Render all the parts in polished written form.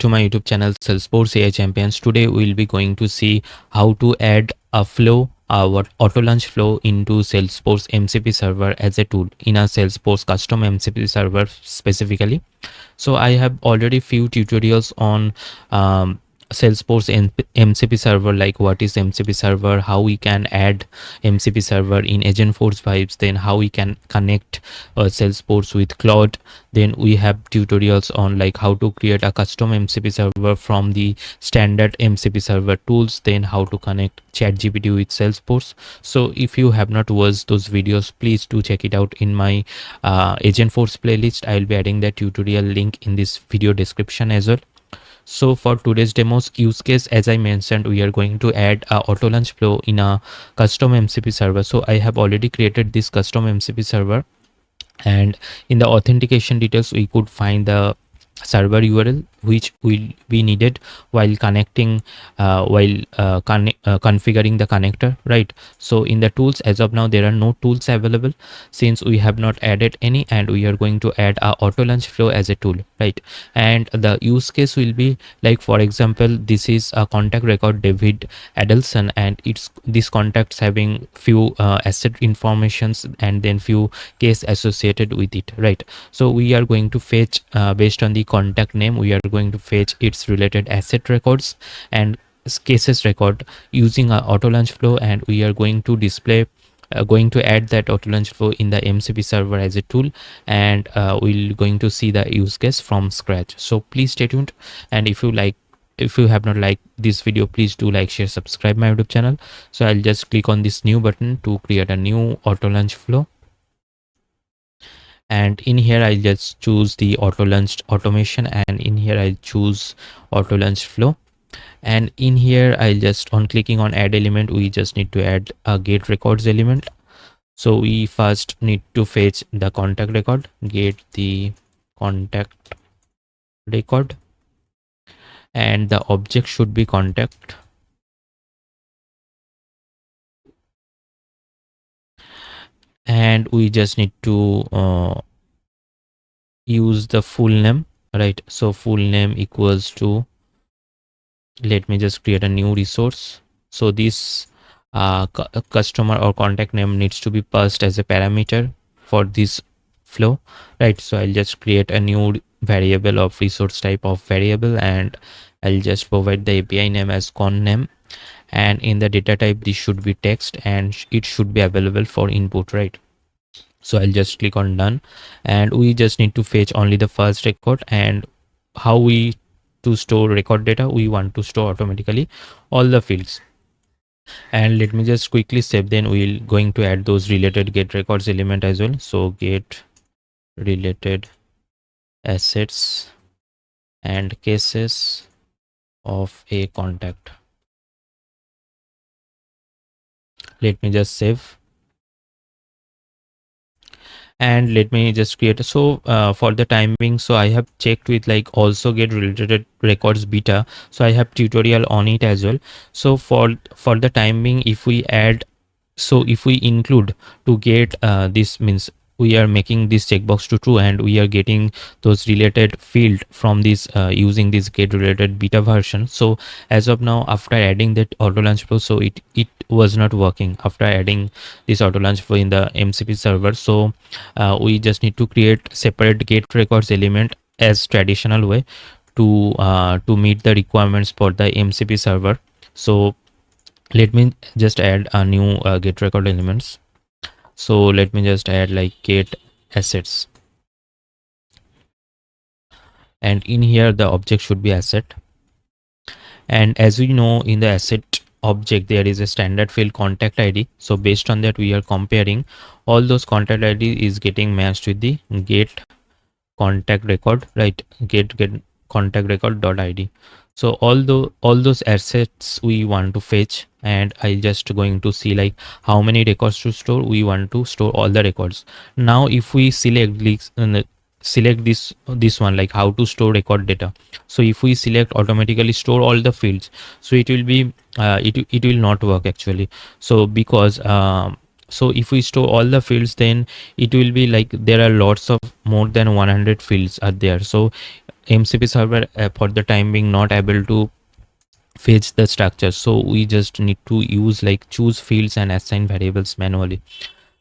to my YouTube channel Salesforce AI Champions. Today we will be going to see how to add a flow, what Autolaunched Flow into Salesforce MCP server as a tool in a Salesforce custom MCP server specifically. So I have already few tutorials on Salesforce MCP server, like what is MCP server, how we can add MCP server in Agentforce vibes, then how we can connect Salesforce with Claude. Then we have tutorials on like how to create a custom MCP server from the standard MCP server tools, then how to connect ChatGPT with Salesforce. So if you have not watched those videos, please do check it out in my Agentforce playlist. I will be adding the tutorial link in this video description as well. So for today's demos use case, as I mentioned, we are going to add a Autolaunched Flow in a custom MCP server. So I have already created this custom MCP server, and in the authentication details we could find the server URL which will be needed while connecting, configuring the connector, right? So in the tools, as of now there are no tools available since we have not added any, and we are going to add a Autolaunched Flow as a tool, right? And the use case will be like, for example, this is a contact record David Adelson, and it's this contacts having few asset informations and then few case associated with it, right? So we are going to fetch based on the contact name, we are going to fetch its related asset records and cases record using our Autolaunched Flow, and we are going to display going to add that Autolaunched Flow in the MCP server as a tool, and we're going to see the use case from scratch. So please stay tuned, and if you have not liked this video, please do like, share, subscribe my YouTube channel. So I'll just click on this new button to create a new Autolaunched Flow, and in here I'll just choose the Autolaunched automation, and in here I'll choose Autolaunched Flow, and in here I'll just, on clicking on add element, we just need to add a get records element. So we first need to fetch the contact record, get the contact record, and the object should be contact, and we just need to use the full name, right? So full name equals to, let me just create a new resource. So this customer or contact name needs to be passed as a parameter for this flow, right? So I'll just create a new variable of resource type of variable, and I'll just provide the API name as con name, and in the data type this should be text, and it should be available for input, right? So I'll just click on done, and we just need to fetch only the first record. And how we to store record data, we want to store automatically all the fields, and let me just quickly save, then we'll going to add those related get records element as well. So get related assets and cases of a contact. Let me just save, and let me just create. So for the timing, so I have checked with like also get related records beta, so I have tutorial on it as well. So for the timing, if we add, so if we include to get this means we are making this checkbox to true, and we are getting those related field from this using this get related beta version. So as of now, after adding that Autolaunched Flow, so it was not working after adding this Autolaunched Flow in the MCP server. So we just need to create separate get records element as traditional way to meet the requirements for the MCP server. So let me just add a new get record elements. So let me just add like get assets, and in here the object should be asset. And as we know, in the asset object there is a standard field contact ID. So based on that, we are comparing all those contact ID is getting matched with the get contact record, right? Get contact record dot id. So all those assets we want to fetch, and I'll just going to see like how many records to store. We want to store all the records. Now if we select this one, like how to store record data. So if we select automatically store all the fields, so it will be it will not work actually. So because so if we store all the fields, then it will be like there are lots of more than 100 fields are there. So MCP server for the time being not able to fetch the structure, so we just need to use like choose fields and assign variables manually.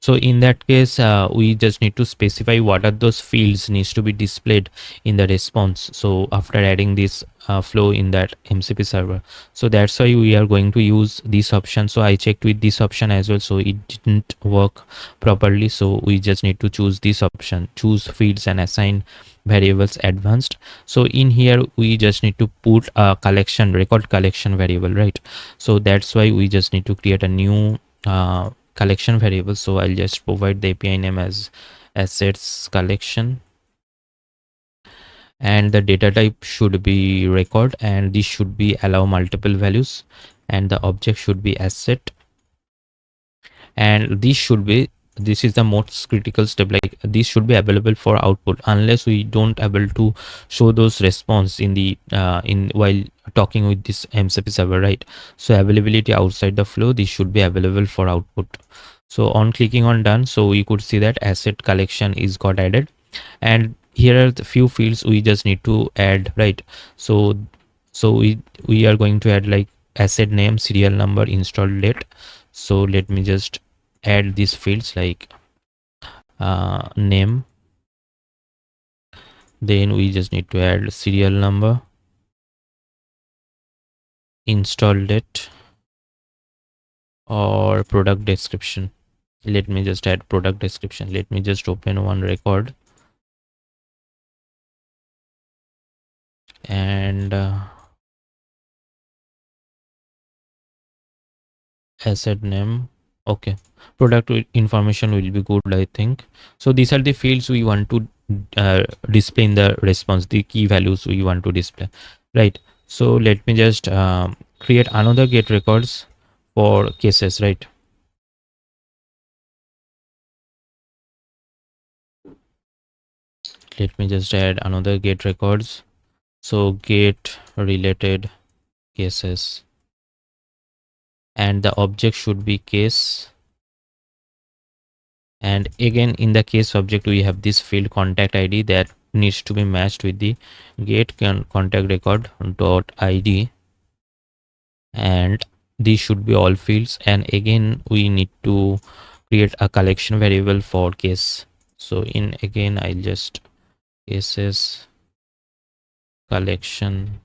So in that case, we just need to specify what are those fields needs to be displayed in the response. So after adding this flow in that MCP server, so that's why we are going to use this option. So I checked with this option as well, so it didn't work properly. So we just need to choose this option, choose fields and assign variables advanced. So in here we just need to put a collection record collection variable, right? So that's why we just need to create a new collection variable. So I'll just provide the API name as assets collection, and the data type should be record, and this should be allow multiple values, and the object should be asset, and this is the most critical step, like this should be available for output unless we don't able to show those response in the in while talking with this MCP server, right? So availability outside the flow, this should be available for output. So on clicking on done, so we could see that asset collection is got added, and here are the few fields we just need to add, right? So we are going to add like asset name, serial number, install date. So let me just add these fields like name, then we just need to add serial number, install date, or product description. Let me just add product description. Let me just open one record, and asset name, okay, product information will be good, I think. So these are the fields we want to display in the response, the key values we want to display, right? So let me just create another get records for cases, right? Let me just add another get records. So get related cases, and the object should be case, and again in the case object we have this field contact ID that needs to be matched with the get contact record dot id, and these should be all fields, and again we need to create a collection variable for case. So in again I'll just cases collection,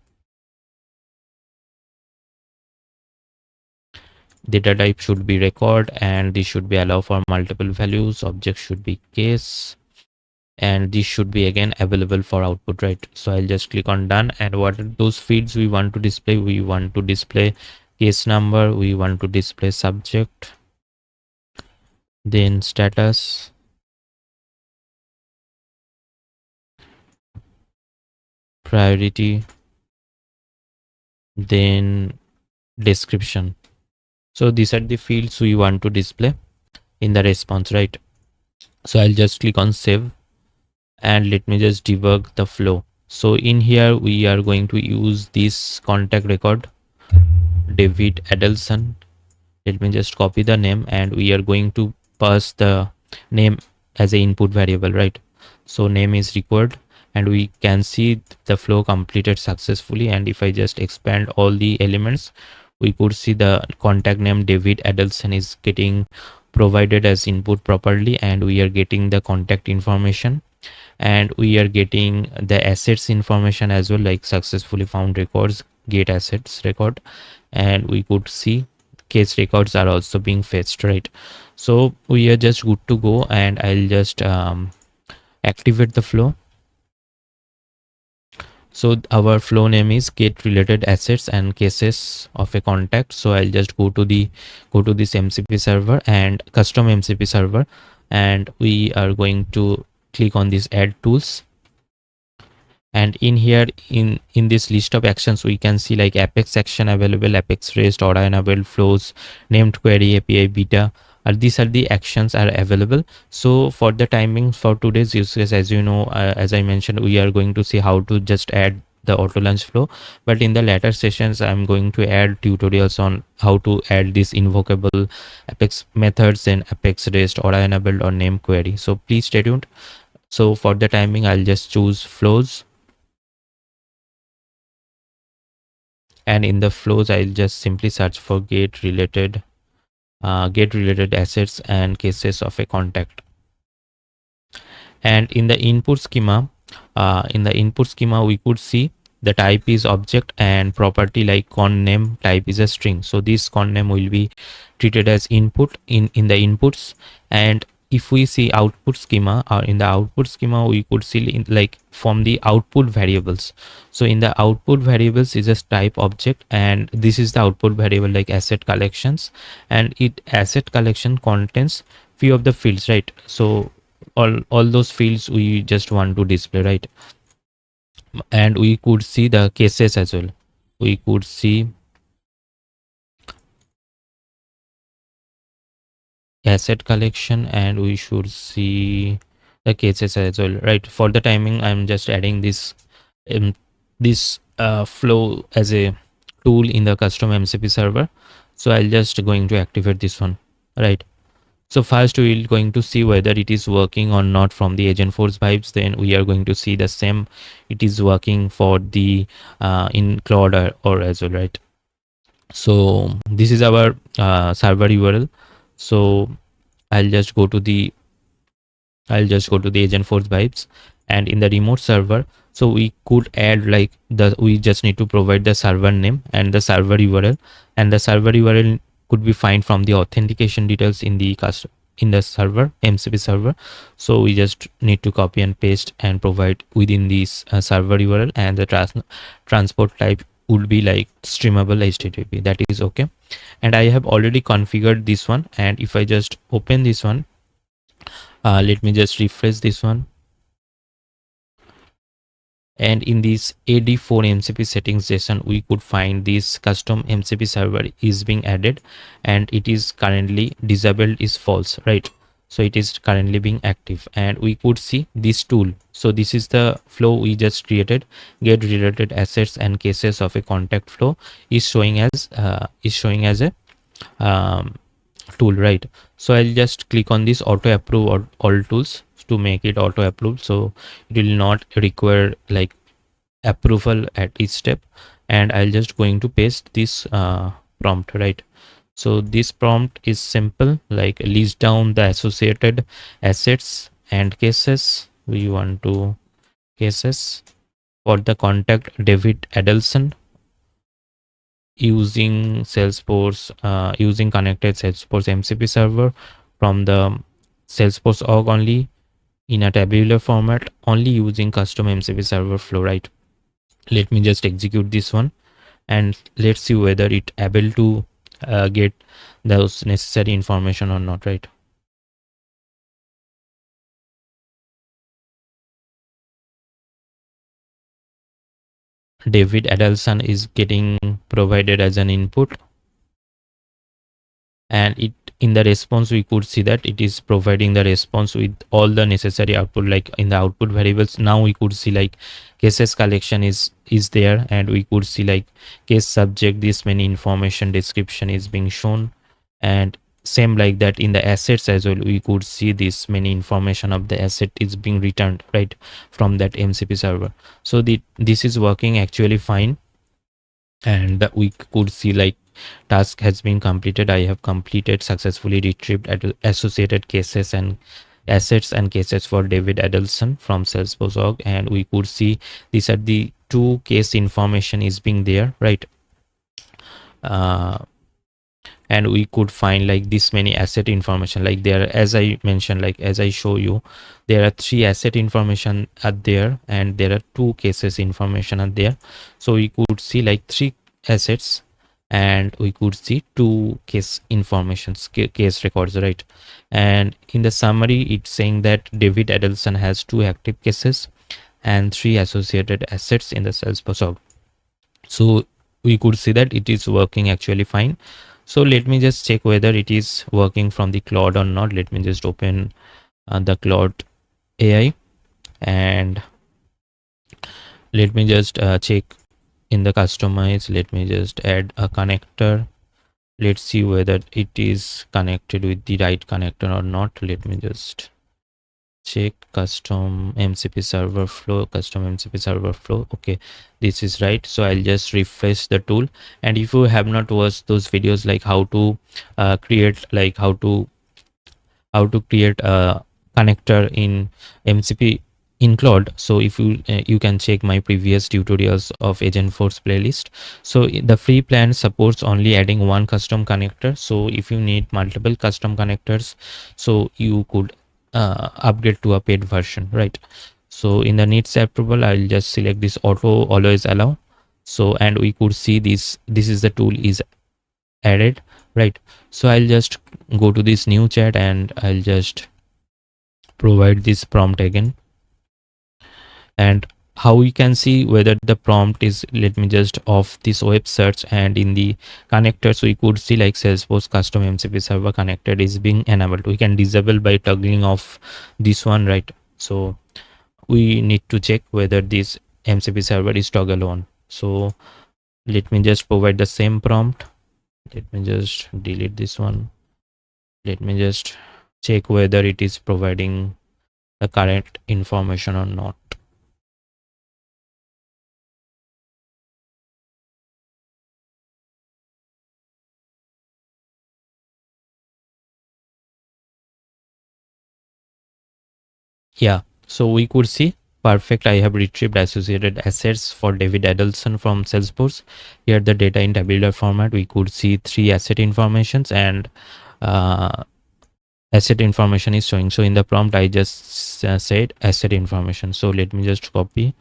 data type should be record, and this should be allow for multiple values, object should be case, and this should be again available for output, right? So I'll just click on done, and what are those fields we want to display? We want to display case number, we want to display subject, then status, priority, then description. So these are the fields we want to display in the response, right? So I'll just click on save, and let me just debug the flow. So in here we are going to use this contact record David Adelson. Let me just copy the name, and we are going to pass the name as a input variable, right? So name is required, and we can see the flow completed successfully. And if I just expand all the elements, we could see the contact name David Adelson is getting provided as input properly, and we are getting the contact information, and we are getting the assets information as well, like successfully found records, get assets record, and we could see case records are also being fetched, right? So we are just good to go, and I'll just activate the flow. So our flow name is get related assets and cases of a contact. So I'll just go to this MCP server and custom MCP server, and we are going to click on this add tools. And in here in this list of actions we can see like apex action available, apex rest, order enabled, flows, named query, API beta. These are the actions are available. So for the timing for today's use case, as you know, as I mentioned, we are going to see how to just add the auto launch flow, but in the later sessions I'm going to add tutorials on how to add this invocable apex methods and apex rest, order enabled, or name query. So please stay tuned. So for the timing I'll just choose flows, and in the flows I'll just simply search for get related assets and cases of a contact. And in the input schema we could see the type is object and property like con name type is a string. So this con name will be treated as input in the inputs. And if we see output schema, or in the output schema we could see like from the output variables. So in the output variables is a type object, and this is the output variable like asset collections, and it asset collection contains few of the fields, right? So all those fields we just want to display, right? And we could see the cases as well. We could see asset collection, and we should see the cases as well, right? For the timing I'm just adding um, this flow as a tool in the custom MCP server. So I'll just going to activate this one, right? So first we will going to see whether it is working or not from the Agentforce vibes. Then we are going to see the same it is working for the in Claude or as well, right? So this is our server URL. So I'll just go to the Agentforce vibes, and in the remote server, so we could add like we just need to provide the server name and the server URL, and the server URL could be find from the authentication details in the in the server MCP server. So we just need to copy and paste and provide within this server URL, and the transport type would be like streamable HTTP. That is okay. And I have already configured this one, and if I just open this one, let me just refresh this one. And in this AD4 MCP settings JSON, we could find this custom MCP server is being added, and it is currently disabled is false, right? So it is currently being active, and we could see this tool. So this is the flow we just created. Get related assets and cases of a contact flow is showing as a um, tool, right? So I'll just click on this auto approve or all tools to make it auto approve, so it will not require like approval at each step. And I'll just going to paste this prompt, right? So this prompt is simple, like list down the associated assets and cases. We want to cases for the contact David Adelson using Salesforce, using connected Salesforce MCP server from the Salesforce org only in a tabular format, only using custom MCP server flow, right? Let me just execute this one, and let's see whether it able to get those necessary information or not, right? David Adelson is getting provided as an input, and it in the response we could see that it is providing the response with all the necessary output, like in the output variables. Now we could see like cases collection is there, and we could see like case subject, this many information description is being shown, and same like that in the assets as well. We could see this many information of the asset is being returned, right, from that MCP server. So this is working actually fine, and we could see like task has been completed. I have completed successfully retrieved associated cases and assets and cases for David Adelson from Salesforce org, and we could see these are the two case information is being there, right? uh, and we could find like this many asset information, like there, as I mentioned, like as I show you, there are 3 asset information are there, and there are 2 cases information are there. So we could see like 3 assets, and we could see 2 case informations, case records, right? And in the summary it's saying that David Adelson has 2 active cases and 3 associated assets in the Salesforce org. So we could see that it is working actually fine. So let me just check whether it is working from the Claude or not. Let me just open the Claude AI, and let me just check in the customize. Let me just add a connector. Let's see whether it is connected with the right connector or not. Let me just check custom MCP server flow, okay, this is right. So I'll just refresh the tool. And if you have not watched those videos like how to create, like how to create a connector in MCP in Claude, so if you can check my previous tutorials of Agentforce playlist. So the free plan supports only adding one custom connector. So if you need multiple custom connectors, so you could upgrade to a paid version, right? So in the needs approval, I'll just select this auto always allow. So and we could see this is the tool is added, right? So I'll just go to this new chat and I'll just provide this prompt again. And how we can see whether the prompt is, let me just off this web search, and in the connectors we could see like Salesforce custom MCP server connected is being enabled. We can disable by toggling off this one, right? So we need to check whether this MCP server is toggle on. So let me just provide the same prompt. Let me just delete this one. Let me just check whether it is providing the correct information or not. Yeah, so we could see perfect. I have retrieved associated assets for David Adelson from Salesforce. Here the data in tabular format. We could see 3 asset informations, and uh, asset information is showing. So in the prompt I just said asset information. So let me just copy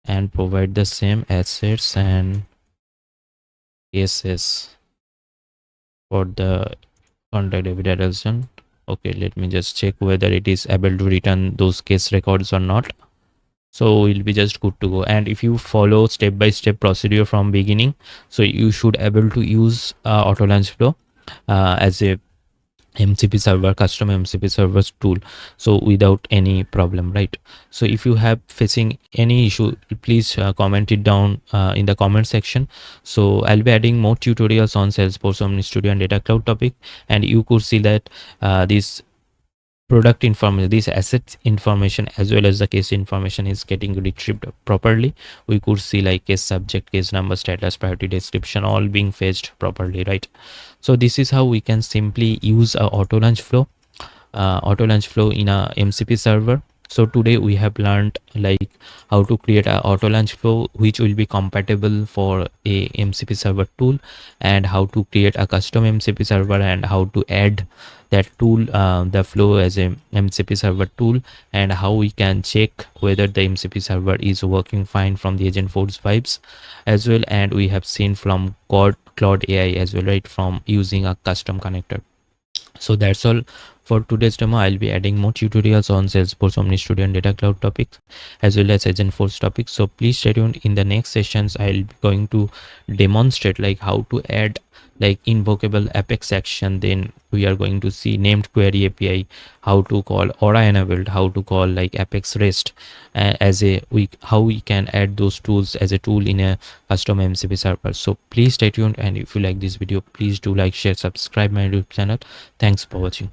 and provide the same assets and SS for the contact David Adelson. Okay, let me just check whether it is able to return those case records or not. So we'll be just good to go. And if you follow step by step procedure from beginning, so you should able to use Autolaunched Flow as a MCP server, custom MCP servers tool, so without any problem, right? So if you have facing any issue, please comment it down in the comment section. So I'll be adding more tutorials on Salesforce Omni Studio and Data Cloud topic, and you could see that this product information, this asset information as well as the case information is getting retrieved properly. We could see like case subject, case number, status, priority description all being fetched properly, right? So this is how we can simply use a Autolaunched Flow in a MCP server. So today we have learned like how to create a Autolaunched Flow which will be compatible for a MCP server tool, and how to create a custom MCP server, and how to add that tool, the flow as a MCP server tool, and how we can check whether the MCP server is working fine from the Agentforce vibes as well. And we have seen from Claude AI as well, right, from using a custom connector. So that's all for today's demo. I'll be adding more tutorials on Salesforce Omni Studio and Data Cloud topics as well as Agentforce topics. So please stay tuned. In the next sessions, I'll be going to demonstrate like how to add like invocable Apex action. Then we are going to see named query API, how to call Aura enabled, how to call like Apex REST as a how we can add those tools as a tool in a custom MCP server. So please stay tuned, and if you like this video, please do like, share, subscribe my YouTube channel. Thanks for watching.